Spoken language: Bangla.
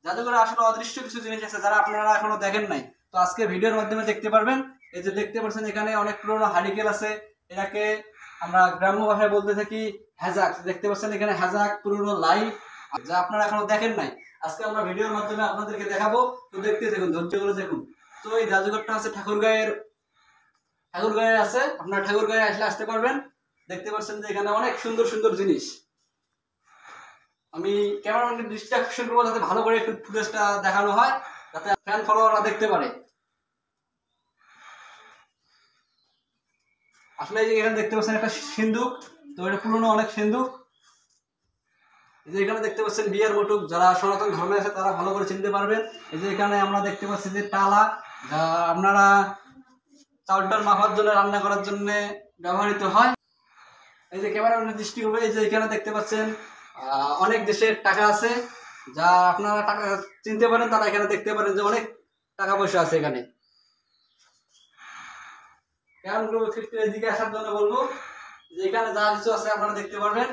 জাদুঘরে আসলে অদৃশ্য কিছু জিনিস আছে যারা আপনারা এখনো দেখেন নাই, তো আজকে ভিডিওর মাধ্যমে দেখতে পারবেন। এই যে দেখতে পাচ্ছেন এখানে অনেক পুরোনো হারিকেল আছে, এটাকে আমরা গ্রাম্য ভাষায় বলতে থাকি হ্যাজাক। দেখতে পাচ্ছেন এখানে হ্যাজাক পুরোনো লাইট, যা আপনারা এখনো দেখেন নাই, আজকে আমরা ভিডিওর মাধ্যমে আপনাদেরকে দেখাবো। তো দেখতে দেখুন, ধৈর্য করে দেখুন। তো এই জাদুঘরটা আছে ঠাকুরগাঁয়ের আছে, আপনারা ঠাকুরগাঁয়ে আসলে আসতে পারবেন। দেখতে পাচ্ছেন যে এখানে অনেক সুন্দর সুন্দর জিনিস। আমি ক্যামেরাম্যানকে দৃষ্টি আকর্ষণ করবো যাতে ভালো করে একটু ফুটেজটা দেখানো হয়, যাতে ফ্যান ফলোয়াররা দেখতে পারে। আসলে এই যে এখানে দেখতে পাচ্ছেন একটা সিন্দুক, তো এটা পুরনো অনেক সিন্দুক। এই যে এখানে দেখতে পাচ্ছেন বিয়ার বটুক, যারা সনাতন ধর্মে আছে তারা ভালো করে চিনতে পারবেন। এই যে এখানে আমরা দেখতে পাচ্ছি যে টালা, যা আপনারা চাউলটার মাপার জন্য, রান্না করার জন্য ব্যবহৃত হয়। এই যে ক্যামেরাম্যানের দৃষ্টি করবে, এই যে এখানে দেখতে পাচ্ছেন অনেক দেশের টাকা আছে, যা আপনারা টাকা চিনতে পারেন, তারা এখানে দেখতে পারেন যে অনেক টাকা পয়সা আছে এখানে। কেমন করবো একটু এদিকে আসার জন্য বলবো, যে এখানে যা কিছু আছে আপনারা দেখতে পারবেন।